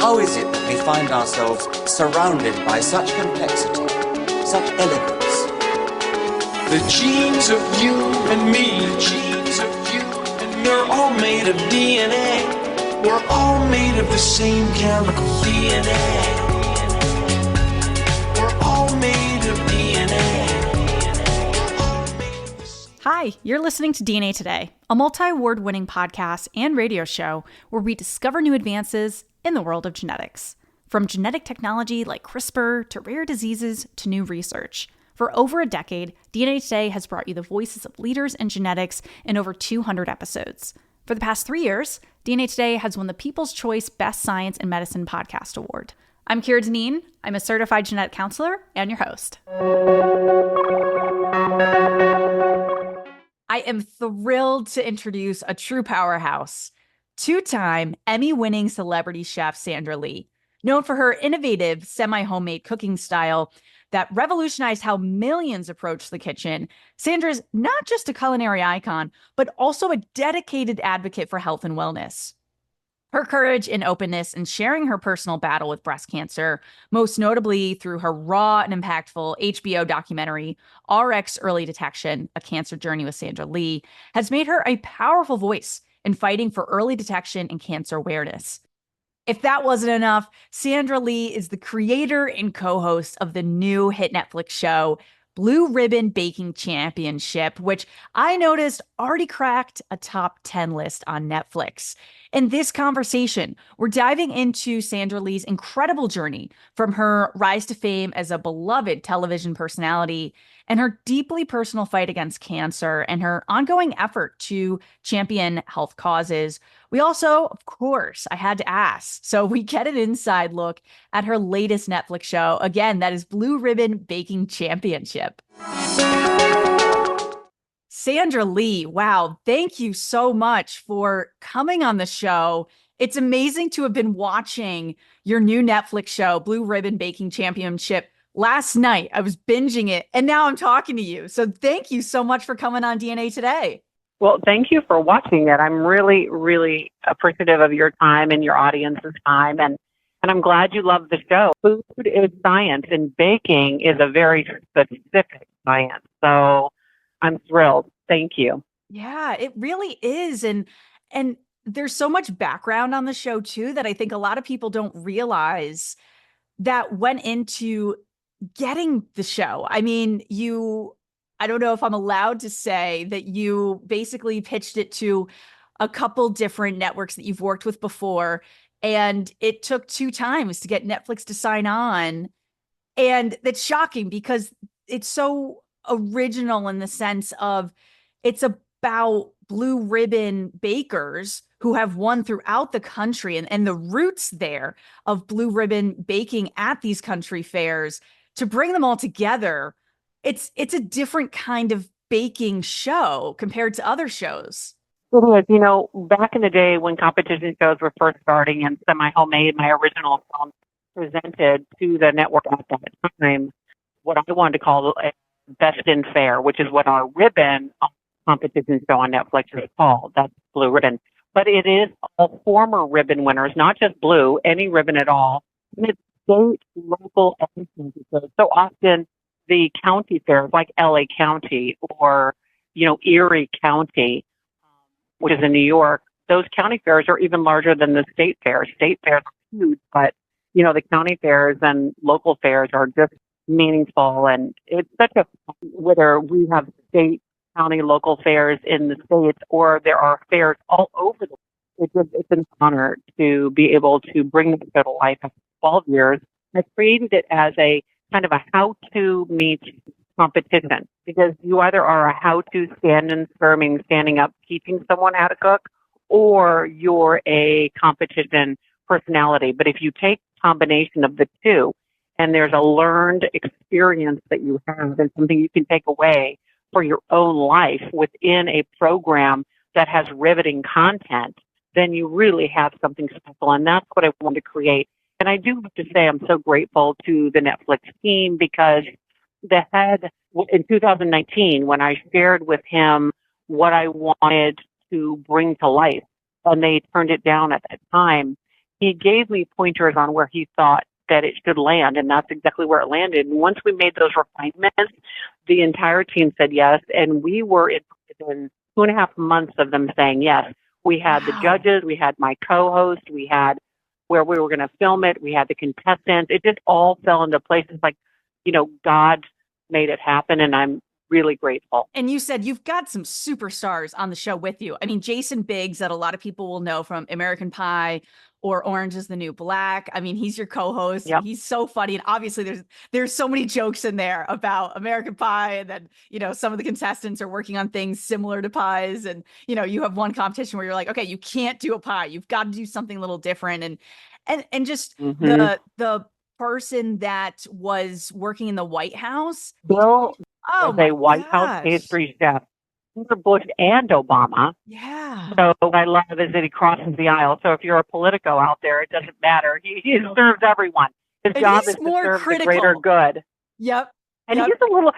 How is it that we find ourselves surrounded by such complexity, such elegance? The genes of you and me, the genes of you and me, we're all made of DNA. We're all made of the same chemical DNA. We're all made of DNA. Hi, you're listening to DNA Today, a multi-award-winning podcast and radio show where we discover new advances in the world of genetics. From genetic technology like CRISPR to rare diseases to new research. For over a decade, DNA Today has brought you the voices of leaders in genetics in over 200 episodes. For the past 3 years, DNA Today has won the People's Choice Best Science and Medicine Podcast Award. I'm Kira Deneen. I'm a certified genetic counselor and your host. I am thrilled to introduce a true powerhouse, two-time Emmy-winning celebrity chef Sandra Lee, known for her innovative semi-homemade cooking style that revolutionized how millions approach the kitchen. Sandra's not just a culinary icon, but also a dedicated advocate for health and wellness. Her courage and openness in sharing her personal battle with breast cancer, most notably through her raw and impactful HBO documentary, RX Early Detection, A Cancer Journey with Sandra Lee, has made her a powerful voice in fighting for early detection and cancer awareness. If that wasn't enough, Sandra Lee is the creator and co-host of the new hit Netflix show, Blue Ribbon Baking Championship, which I noticed already cracked a top 10 list on Netflix. In this conversation, we're diving into Sandra Lee's incredible journey from her rise to fame as a beloved television personality and her deeply personal fight against cancer and her ongoing effort to champion health causes. We also, of course, I had to ask. So we get an inside look at her latest Netflix show. Again, that is Blue Ribbon Baking Championship. Sandra Lee, wow, thank you so much for coming on the show. It's amazing to have been watching your new Netflix show, Blue Ribbon Baking Championship. Last night, I was binging it, and now I'm talking to you. So thank you so much for coming on DNA Today. Well, thank you for watching it. I'm really, really appreciative of your time and your audience's time, and I'm glad you love the show. Food is science, and baking is a very specific science. So I'm thrilled. Thank you. Yeah, it really is. And there's so much background on the show, too, that I think a lot of people don't realize that went into getting the show. I mean, I don't know if I'm allowed to say that you basically pitched it to a couple different networks that you've worked with before, and it took 2 times to get Netflix to sign on. And that's shocking because it's so original in the sense of it's about blue ribbon bakers who have won throughout the country and the roots there of blue ribbon baking at these country fairs. To bring them all together, it's a different kind of baking show compared to other shows. It is. You know, back in the day when competition shows were first starting and Semi-Homemade, my original film, presented to the network at that time, what I wanted to call a Best in Fair, which is what our ribbon competition show on Netflix is called. That's Blue Ribbon. But it is all former ribbon winners, not just blue, any ribbon at all. And it's state, local, and so often the county fairs like LA County or, Erie County, which is in New York, those county fairs are even larger than the state fairs. State fairs are huge, but, the county fairs and local fairs are just meaningful. And it's such a, whether we have state, county, local fairs in the States or there are fairs all over the world, it's an honor to be able to bring the show to life after 12 years. I created it as a kind of a how-to meet competition because you either are a how-to standing up, teaching someone how to cook, or you're a competition personality. But if you take a combination of the two and there's a learned experience that you have and something you can take away for your own life within a program that has riveting content, then you really have something special. And that's what I wanted to create. And I do have to say I'm so grateful to the Netflix team because the head in 2019, when I shared with him what I wanted to bring to life, and they turned it down at that time, he gave me pointers on where he thought that it should land, and that's exactly where it landed. And once we made those refinements, the entire team said yes, and we were within 2.5 months of them saying yes. We had the judges, we had my co-host, we had where we were going to film it, we had the contestants. It just all fell into place. It's like, God made it happen, and I'm really grateful. And you said you've got some superstars on the show with you. I mean, Jason Biggs, that a lot of people will know from American Pie or Orange is the New Black. I mean, he's your co-host. Yep. He's so funny. And obviously there's so many jokes in there about American Pie. And then, some of the contestants are working on things similar to pies. And, you have one competition where you're like, okay, you can't do a pie. You've got to do something a little different. And just the person that was working in the White House. Bill was a White House gosh. pastry chef under Bush and Obama. Yeah. So what I love is that he crosses the aisle. So if you're a Politico out there, it doesn't matter. He serves everyone. His job is to serve the greater good. Yep. And he's a little,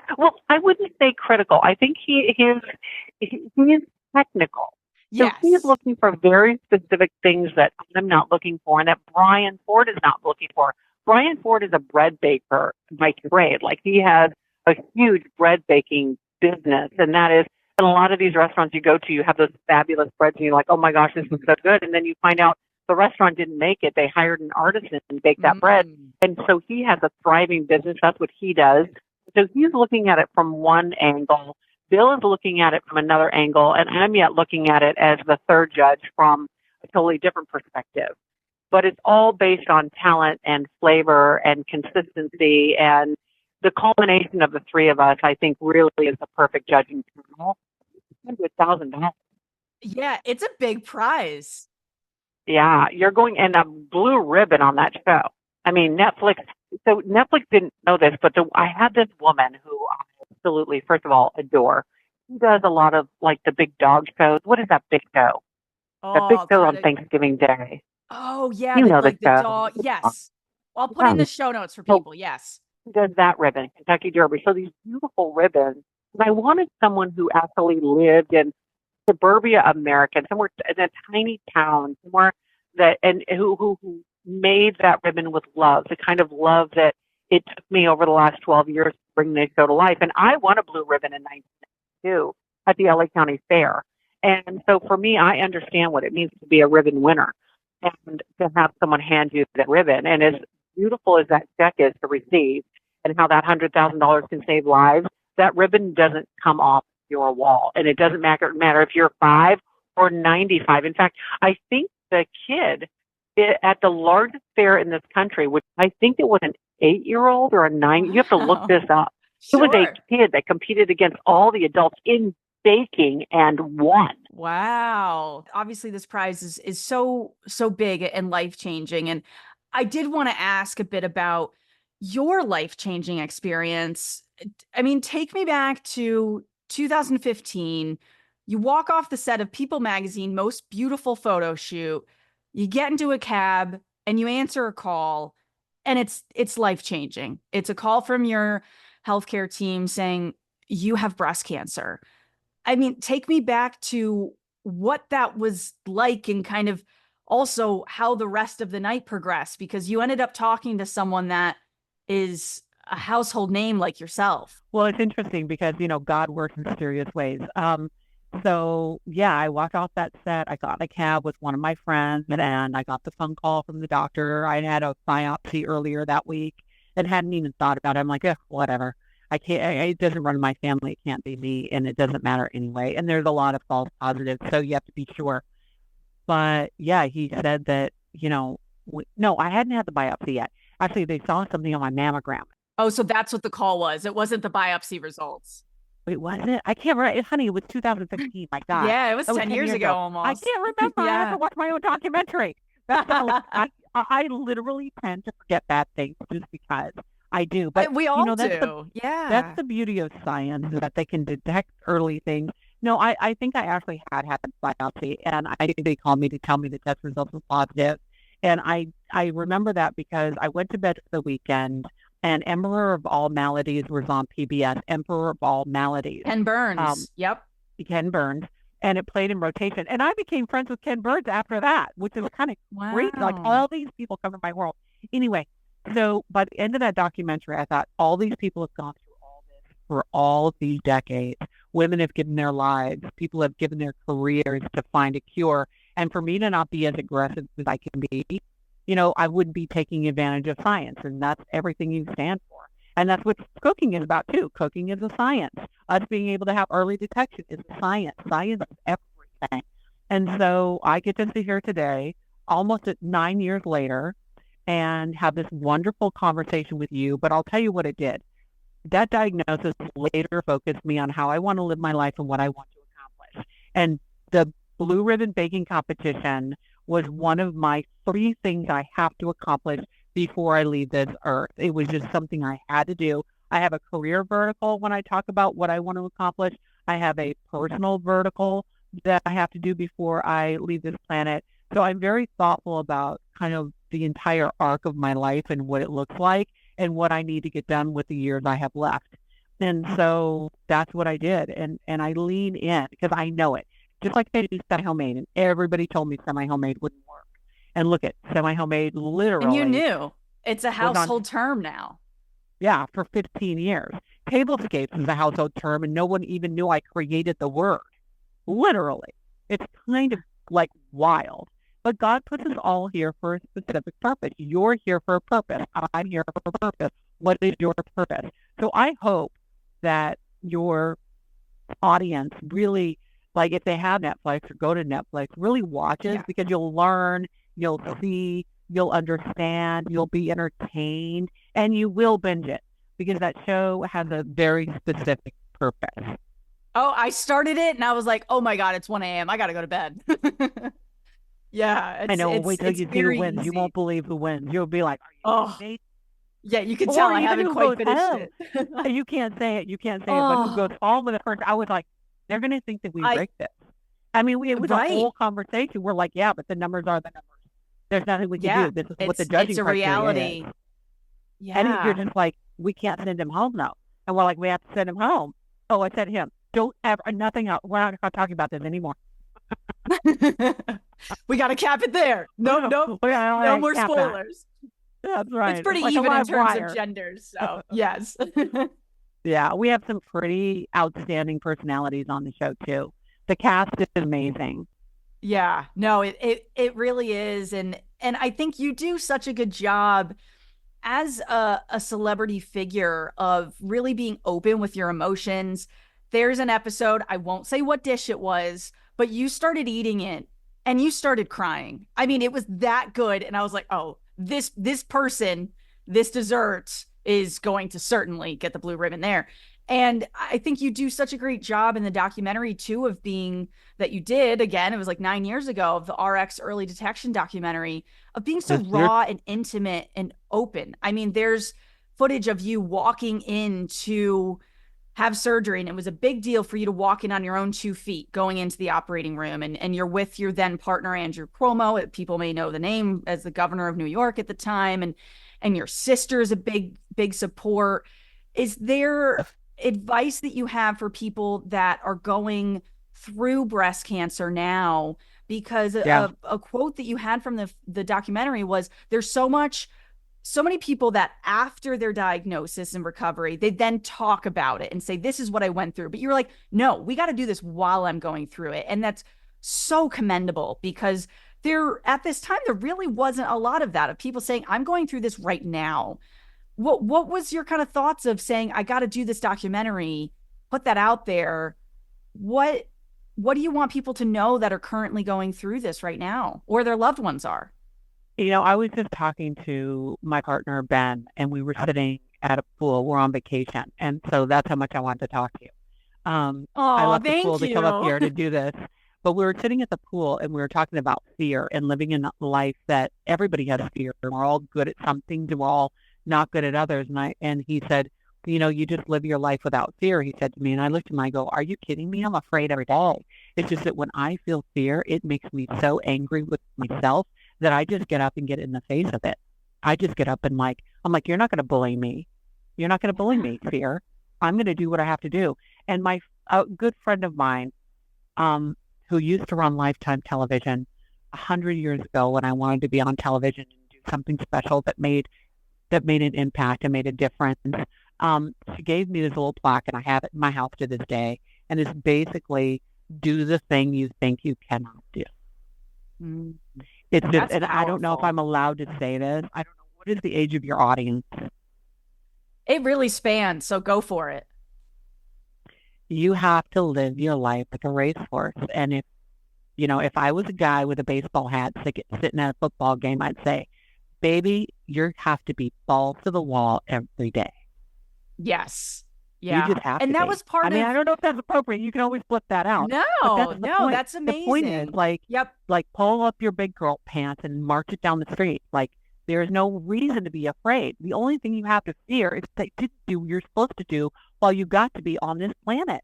I wouldn't say critical. I think he's technical. Yes. So he's looking for very specific things that I'm not looking for and that Brian Ford is not looking for. Brian Ford is a bread baker by trade. Like, he has a huge bread baking business, and that is, in a lot of these restaurants you go to, you have those fabulous breads, and you're like, oh my gosh, this is so good. And then you find out the restaurant didn't make it. They hired an artisan to bake that bread. And so he has a thriving business. That's what he does. So he's looking at it from one angle. Bill is looking at it from another angle, and I'm yet looking at it as the third judge from a totally different perspective. But it's all based on talent and flavor and consistency, and the culmination of the three of us, I think, really is the perfect judging panel. $100,000. Yeah, it's a big prize. Yeah, you're going, and a blue ribbon on that show. I mean, Netflix. So Netflix didn't know this, but I had this woman who I absolutely, first of all, adore. She does a lot of like the big dog shows. What is that big show? That big show on Thanksgiving Day. Oh yeah, you know like the show. dog. Yes, I'll put in the show notes for people. Yes, she does that ribbon, Kentucky Derby. So these beautiful ribbons. And I wanted someone who actually lived in suburbia America, somewhere in a tiny town, somewhere that and who made that ribbon with love, the kind of love that it took me over the last 12 years to bring this show to life. And I won a blue ribbon in 1992 at the LA County Fair. And so for me, I understand what it means to be a ribbon winner and to have someone hand you that ribbon. And as beautiful as that check is to receive and how that $100,000 can save lives, that ribbon doesn't come off your wall. And it doesn't matter if you're 5 or 95. In fact, I think the kid at the largest fair in this country, which I think it was an 8-year-old or a 9, you have to look this up. Sure. It was a kid that competed against all the adults in baking and won. Wow. Obviously this prize is so big and life-changing. And I did want to ask a bit about your life-changing experience. I mean, take me back to 2015. You walk off the set of People magazine, most beautiful photo shoot. You get into a cab and you answer a call, and it's life-changing. It's a call from your healthcare team saying you have breast cancer. I mean, take me back to what that was like and kind of also how the rest of the night progressed, because you ended up talking to someone that is a household name like yourself. Well, it's interesting because, God works in mysterious ways. So, yeah, I walked off that set. I got in a cab with one of my friends, and I got the phone call from the doctor. I had a biopsy earlier that week and hadn't even thought about it. I'm like, whatever. I can't, it doesn't run in my family. It can't be me, and it doesn't matter anyway. And there's a lot of false positives, so you have to be sure. But, yeah, he said that, no, I hadn't had the biopsy yet. Actually, they saw something on my mammogram. Oh, so that's what the call was. It wasn't the biopsy results. Wait, wasn't it? I can't remember. Honey, it was 2016. My God. Yeah, it was 10 years ago almost. I can't remember. Yeah. I have to watch my own documentary. I literally tend to forget bad things just because I do. But we all do. That's the beauty of science, that they can detect early things. No, I think I actually had the biopsy, and they called me to tell me the test results were positive. And I remember that because I went to bed for the weekend, and Emperor of All Maladies was on PBS, Emperor of All Maladies. Ken Burns. Yep. Ken Burns. and it played in rotation. And I became friends with Ken Burns after that, which is kind of great. Like Wow. all these people come to my world. Anyway, so by the end of that documentary, I thought all these people have gone through all this for all of these decades. Women have given their lives. People have given their careers to find a cure. And for me to not be as aggressive as I can be, I wouldn't be taking advantage of science. And that's everything you stand for. And that's what cooking is about, too. Cooking is a science. Us being able to have early detection is a science. Science is everything. And so I get to sit here today, almost at 9 years later, and have this wonderful conversation with you. But I'll tell you what it did. That diagnosis later focused me on how I want to live my life and what I want to accomplish. And the Blue Ribbon Baking Competition was one of my 3 things I have to accomplish before I leave this earth. It was just something I had to do. I have a career vertical when I talk about what I want to accomplish. I have a personal vertical that I have to do before I leave this planet. So I'm very thoughtful about kind of the entire arc of my life and what it looks like and what I need to get done with the years I have left. And so that's what I did. And I lean in because I know it. Just like I do semi-homemade, and everybody told me semi-homemade wouldn't work. And look at semi-homemade literally. And you knew. It's a was household term now. Yeah, for 15 years. Tablescapes is a household term, and no one even knew I created the word. Literally. It's kind of like wild. But God puts us all here for a specific purpose. You're here for a purpose. I'm here for a purpose. What is your purpose? So I hope that your audience really, like if they have Netflix or go to Netflix, really watches because you'll learn, you'll see, you'll understand, you'll be entertained, and you will binge it because that show has a very specific purpose. Oh, I started it and I was like, oh my God, it's 1 a.m. I got to go to bed. I know. Wait till you see who wins. Easy. You won't believe who wins. You'll be like, oh, yeah, you can tell I haven't quite finished it. You can't say it. You can't say it. But who goes home with the first? I was like, they're going to think that we break this. I mean, it was a whole conversation. We're like, yeah, but the numbers are the numbers. There's nothing we can do. This is what the judging criteria reality. Is. Yeah. And you're just like, we can't send him home now. And we're like, we have to send him home. Oh, I said him. Don't ever, nothing else. We're not talking about this anymore. We got to cap it there. No more spoilers. That's right. It's pretty even in terms of genders. So, yes. Yeah, we have some pretty outstanding personalities on the show, too. The cast is amazing. Yeah, no, it really is. And I think you do such a good job as a celebrity figure of really being open with your emotions. There's an episode, I won't say what dish it was, but you started eating it and you started crying. I mean, it was that good. And I was like, oh, this person, this dessert is going to certainly get the blue ribbon there. And I think you do such a great job in the documentary too of being that you did, again, it was like 9 years ago, of the RX early detection documentary, of being so raw and intimate and open. I mean, there's footage of you walking in to have surgery, and it was a big deal for you to walk in on your own 2 feet going into the operating room, and you're with your then partner, Andrew Cuomo. People may know the name as the governor of New York at the time, and your sister is a big support. Is there advice that you have for people that are going through breast cancer now? Because a quote that you had from the documentary was, there's so many people that after their diagnosis and recovery, they then talk about it and say, this is what I went through. But you're like, no, we got to do this while I'm going through it. And that's so commendable, because at this time, there really wasn't a lot of that, of people saying, I'm going through this right now. What was your kind of thoughts of saying, I got to do this documentary, put that out there? What do you want people to know that are currently going through this right now, or their loved ones are? I was just talking to my partner, Ben, and we were sitting at a pool. We're on vacation. And so that's how much I wanted to talk to you. I left the pool to come up here to do this. But we were sitting at the pool and we were talking about fear and living in a life that everybody has fear. We're all good at some things and we're all not good at others. And he said, you just live your life without fear, he said to me. And I looked at him, I go, are you kidding me? I'm afraid every day. It's just that when I feel fear, it makes me so angry with myself that I just get up and get in the face of it. I just get up and I'm like, you're not going to bully me. You're not going to bully me, fear. I'm going to do what I have to do. And a good friend of mine, who used to run Lifetime television 100 years ago when I wanted to be on television and do something special that made an impact and made a difference. She gave me this little plaque, and I have it in my house to this day. And it's basically, do the thing you think you cannot do. Mm. It's just, That's and I don't know if powerful. I'm allowed to say this. I don't know. What is the age of your audience? It really spans, so go for it. You have to live your life like a racehorse. And if I was a guy with a baseball hat sitting at a football game, I'd say, baby, you have to be balls to the wall every day. Yes. You Yeah. just have And to that be. was part I mean, of I don't know if that's appropriate. You can always flip that out. But No, that's the no, point. that's The point is, amazing. Yep. like pull up your big girl pants and march it down the street. Like, there's no reason to be afraid. The only thing you have to fear is that you do what you're supposed to do while you got to be on this planet.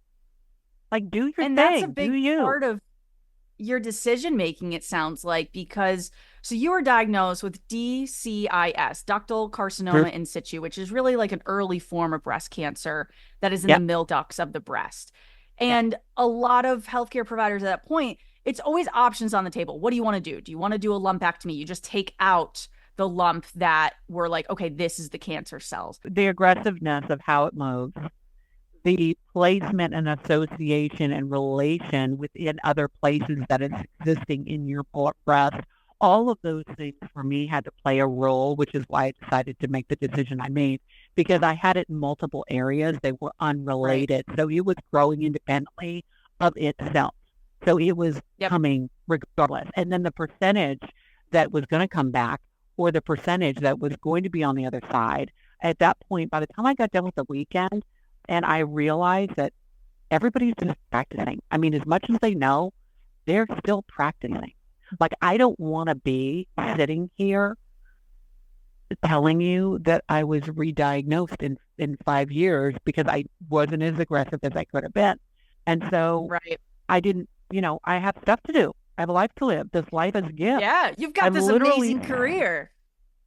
Like, do your And that's a thing. big Do you? part of your decision making, it sounds like, because so you were diagnosed with DCIS, ductal carcinoma in situ, which is really like an early form of breast cancer that is in the Yep. milk ducts of the breast. Yep. And a lot of healthcare providers at that point, it's always options on the table. What do you want to do? Do you want to do a lumpectomy? You just take out the lump that we're like, okay, this is the cancer cells. The aggressiveness of how it moves, the placement and association and relation within other places that is existing in your breast, all of those things for me had to play a role, which is why I decided to make the decision I made, because I had it in multiple areas. They were unrelated. Right. So it was growing independently of itself. So it was coming regardless. And then the percentage that was going to come back, or the percentage that was going to be on the other side, at that point, by the time I got done with the weekend, and I realized that everybody's just practicing. I mean, as much as they know, they're still practicing. Like, I don't want to be sitting here telling you that I was re-diagnosed in 5 years because I wasn't as aggressive as I could have been. And so I didn't, I have stuff to do. I have a life to live. This life is a gift. Yeah, you've got this amazing career.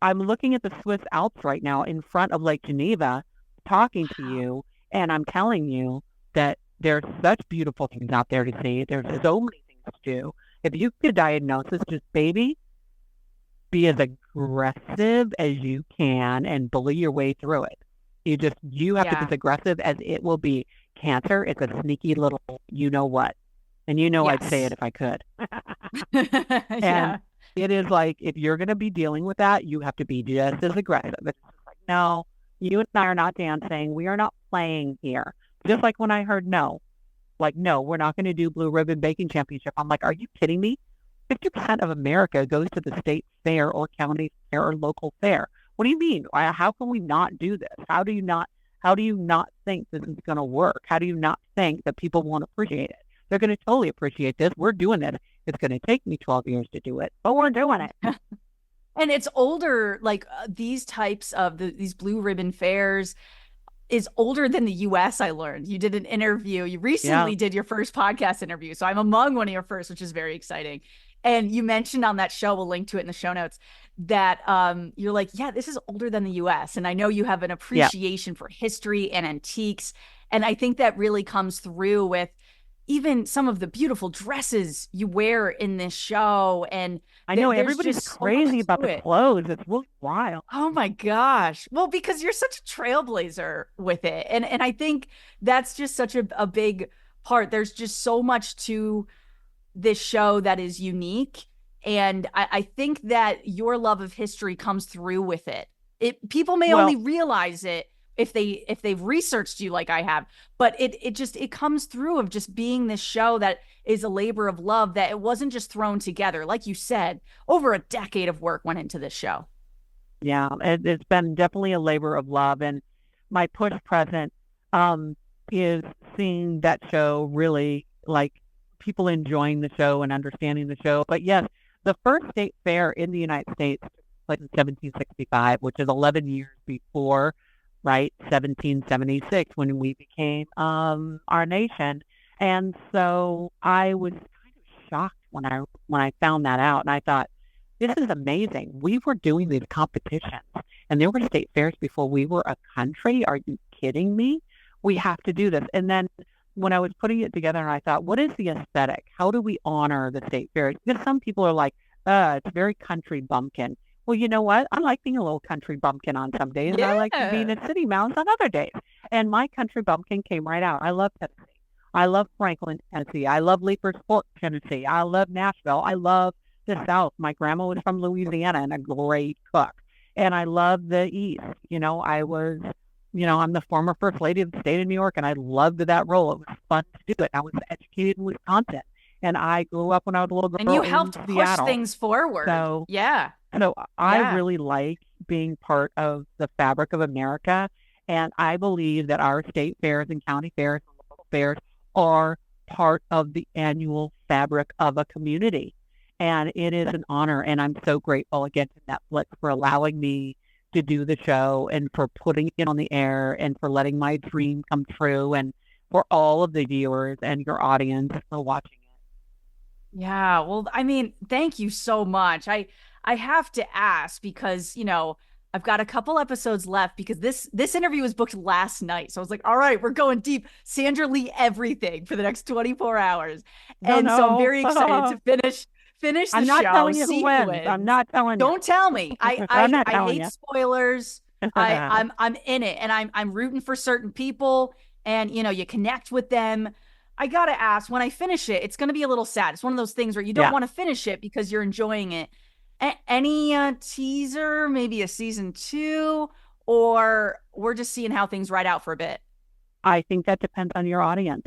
I'm looking at the Swiss Alps right now in front of Lake Geneva, talking to you, and I'm telling you that there's such beautiful things out there to see. There's so many things to do. If you get a diagnosis, just baby, be as aggressive as you can and bully your way through it. You have to be as aggressive as it will be. Cancer, it's a sneaky little you-know-what. And I'd say it if I could. And it is like, if you're going to be dealing with that, you have to be just as aggressive. It's just like, no, you and I are not dancing. We are not playing here. Just like when I heard no, we're not going to do Blue Ribbon Baking Championship. I'm like, are you kidding me? 50% of America goes to the state fair or county fair or local fair. What do you mean? How can we not do this? How do you not think this is going to work? How do you not think that people won't appreciate it? They're going to totally appreciate this. We're doing it. It's going to take me 12 years to do it, but we're doing it. And it's older, like these types of these blue ribbon fairs is older than the US, I learned. You did an interview. You recently did your first podcast interview. So I'm among one of your first, which is very exciting. And you mentioned on that show, we'll link to it in the show notes, that you're like, this is older than the US. And I know you have an appreciation for history and antiques. And I think that really comes through with even some of the beautiful dresses you wear in this show. And I know everybody's crazy about the clothes. It's really wild. Oh my gosh. Well, because you're such a trailblazer with it. And I think that's just such a big part. There's just so much to this show that is unique. And I think that your love of history comes through with it. People may only realize it if they've researched you like I have, but it comes through of just being this show that is a labor of love, that it wasn't just thrown together. Like you said, over a decade of work went into this show. Yeah, it's been definitely a labor of love. And my push present is seeing that show really, like, people enjoying the show and understanding the show. But yes, the first state fair in the United States took place in 1765, which is 11 years before 1776, when we became our nation. And so I was kind of shocked when I found that out, and I thought, this is amazing. We were doing these competitions, and there were state fairs before we were a country. Are you kidding me? We have to do this. And then when I was putting it together, and I thought, what is the aesthetic? How do we honor the state fairs? Because some people are like, it's very country bumpkin. Well, you know what? I like being a little country bumpkin on some days, and I like being a city mouse on other days. And my country bumpkin came right out. I love Tennessee. I love Franklin, Tennessee. I love Leaper's Fork, Tennessee. I love Nashville. I love the South. My grandma was from Louisiana and a great cook. And I love the East. I'm the former first lady of the state of New York, and I loved that role. It was fun to do it. I was educated in Wisconsin, and I grew up when I was a little girl. And you helped in push Seattle. things forward. So I really like being part of the fabric of America, and I believe that our state fairs and county fairs and local fairs are part of the annual fabric of a community. And it is an honor, and I'm so grateful again to Netflix for allowing me to do the show and for putting it on the air and for letting my dream come true and for all of the viewers and your audience for watching it. Yeah, well, I mean, thank you so much. I have to ask because, I've got a couple episodes left because this interview was booked last night. So I was like, all right, we're going deep. Sandra Lee everything for the next 24 hours. So I'm very excited to finish the show. I'm not telling you who wins. I'm not telling you. Don't tell me. I hate spoilers. I'm in it, and I'm rooting for certain people, and you connect with them. I gotta ask, when I finish it, it's gonna be a little sad. It's one of those things where you don't want to finish it because you're enjoying it. Any teaser, maybe a season 2, or we're just seeing how things ride out for a bit? I think that depends on your audience.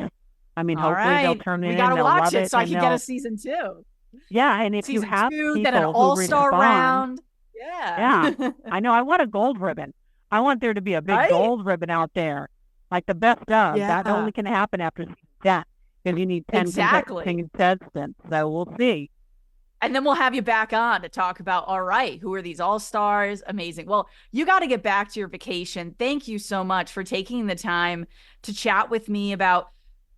I mean, hopefully they'll turn it in. We gotta watch it so I can get a season 2. Yeah, and if you have people then an all-star round. Yeah. I know. I want a gold ribbon. I want there to be a big gold ribbon out there, like the best of. That only can happen after death because you need 10 contestants. So we'll see. And then we'll have you back on to talk about, all right, who are these all-stars? Amazing. Well, you got to get back to your vacation. Thank you so much for taking the time to chat with me about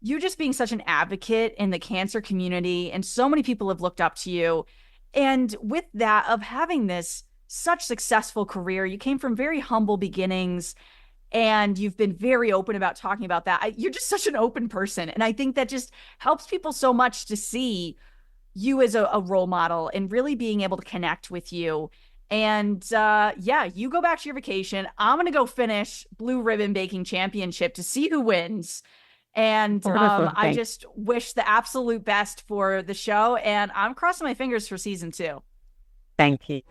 you just being such an advocate in the cancer community. And so many people have looked up to you. And with that, of having this such successful career, you came from very humble beginnings and you've been very open about talking about that. You're just such an open person. And I think that just helps people so much to see you as a role model and really being able to connect with you. And you go back to your vacation. I'm going to go finish Blue Ribbon Baking Championship to see who wins. And I just wish the absolute best for the show. And I'm crossing my fingers for season 2. Thank you.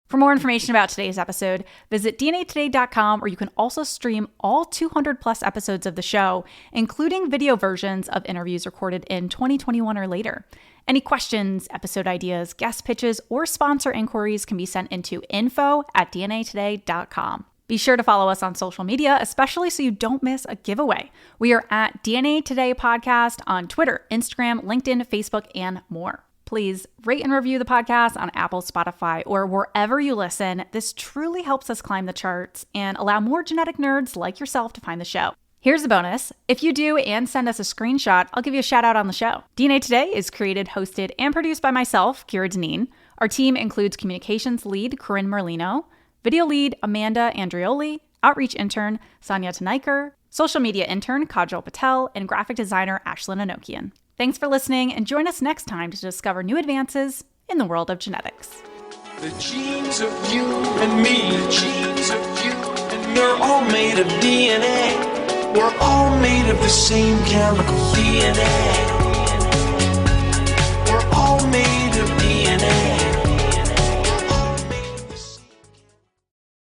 For more information about today's episode, visit dnatoday.com, where you can also stream all 200 plus episodes of the show, including video versions of interviews recorded in 2021 or later. Any questions, episode ideas, guest pitches, or sponsor inquiries can be sent into info@dnatoday.com. Be sure to follow us on social media, especially so you don't miss a giveaway. We are at DNA Today Podcast on Twitter, Instagram, LinkedIn, Facebook, and more. Please rate and review the podcast on Apple, Spotify, or wherever you listen. This truly helps us climb the charts and allow more genetic nerds like yourself to find the show. Here's the bonus. If you do and send us a screenshot, I'll give you a shout out on the show. DNA Today is created, hosted, and produced by myself, Kira Deneen. Our team includes communications lead, Corinne Merlino, video lead, Amanda Andrioli, outreach intern, Sonia Tanaiker, social media intern, Kajal Patel, and graphic designer, Ashlyn Anokian. Thanks for listening, and join us next time to discover new advances in the world of genetics. The genes of you and me, the genes of you and me are all made of DNA. We're all made of the same chemical DNA. We're all made